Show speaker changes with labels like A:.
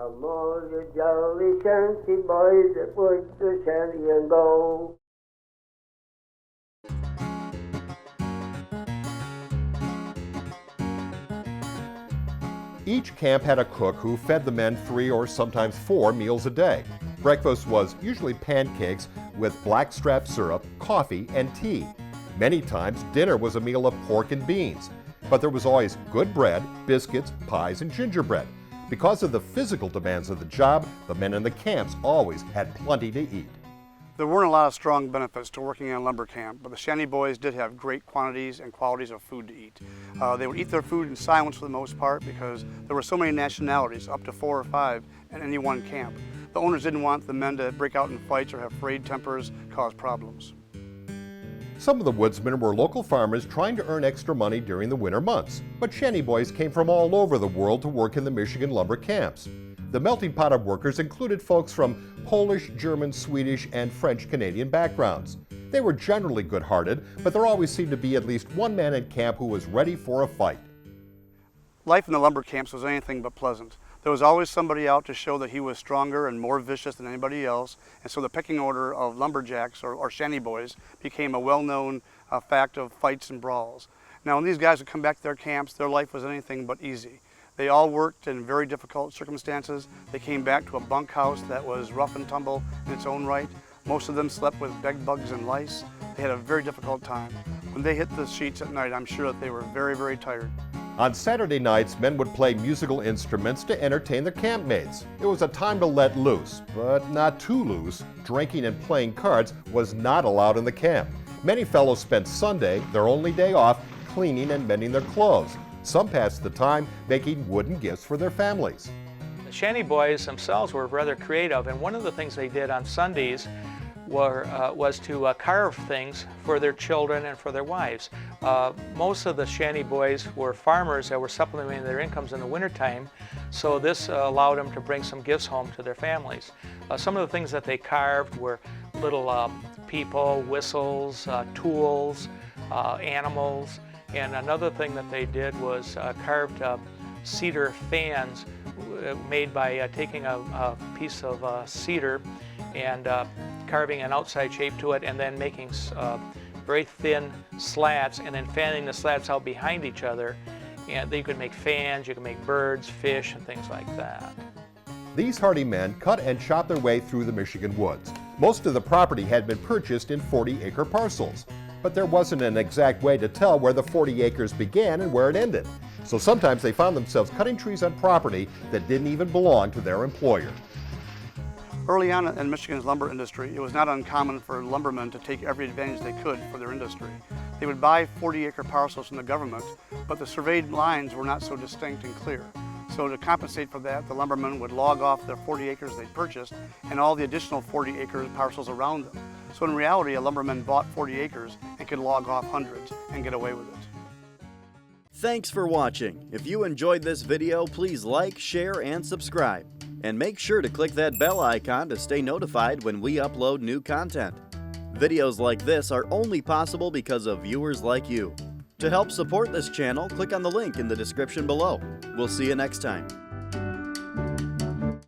A: Come all you jolly Shanty boys that put the shanty and go.
B: Each camp had a cook who fed the men 3 or sometimes 4 meals a day. Breakfast was usually pancakes with blackstrap syrup, coffee, and tea. Many times, dinner was a meal of pork and beans. But there was always good bread, biscuits, pies, and gingerbread. Because of the physical demands of the job, the men in the camps always had plenty to eat.
C: There weren't a lot of strong benefits to working in a lumber camp, but the Shanty boys did have great quantities and qualities of food to eat. They would eat their food in silence for the most part because there were so many nationalities, up to 4 or 5, in any one camp. The owners didn't want the men to break out in fights or have frayed tempers, cause problems.
B: Some of the woodsmen were local farmers trying to earn extra money during the winter months, but Shanty boys came from all over the world to work in the Michigan lumber camps. The melting pot of workers included folks from Polish, German, Swedish, and French-Canadian backgrounds. They were generally good-hearted, but there always seemed to be at least one man in camp who was ready for a fight.
C: Life in the lumber camps was anything but pleasant. There was always somebody out to show that he was stronger and more vicious than anybody else, and so the pecking order of lumberjacks or Shanty boys became a well-known fact of fights and brawls. Now, when these guys would come back to their camps, their life was anything but easy. They all worked in very difficult circumstances. They came back to a bunkhouse that was rough and tumble in its own right. Most of them slept with bed bugs and lice. They had a very difficult time. When they hit the sheets at night, I'm sure that they were very, very tired.
B: On Saturday nights, men would play musical instruments to entertain their campmates. It was a time to let loose, but not too loose. Drinking and playing cards was not allowed in the camp. Many fellows spent Sunday, their only day off, cleaning and mending their clothes. Some passed the time making wooden gifts for their families.
D: The Shanty boys themselves were rather creative, and one of the things they did on Sundays was to carve things for their children and for their wives. Most of the Shanty boys were farmers that were supplementing their incomes in the wintertime, so this allowed them to bring some gifts home to their families. Some of the things that they carved were little people, whistles, tools, animals, and another thing that they did was carved cedar fans made by taking a piece of cedar and carving an outside shape to it and then making very thin slats and then fanning the slats out behind each other. And you could make fans, you could make birds, fish, and things like that.
B: These hardy men cut and chopped their way through the Michigan woods. Most of the property had been purchased in 40-acre parcels, but there wasn't an exact way to tell where the 40 acres began and where it ended. So sometimes they found themselves cutting trees on property that didn't even belong to their employer.
C: Early on in Michigan's lumber industry, it was not uncommon for lumbermen to take every advantage they could for their industry. They would buy 40-acre parcels from the government, but the surveyed lines were not so distinct and clear. So to compensate for that, the lumbermen would log off their 40 acres they purchased and all the additional 40-acre parcels around them. So in reality, a lumberman bought 40 acres and could log off hundreds and get away with it.
E: Thanks for watching. If you enjoyed this video, please like, share, and subscribe. And make sure to click that bell icon to stay notified when we upload new content. Videos like this are only possible because of viewers like you. To help support this channel, click on the link in the description below. We'll see you next time.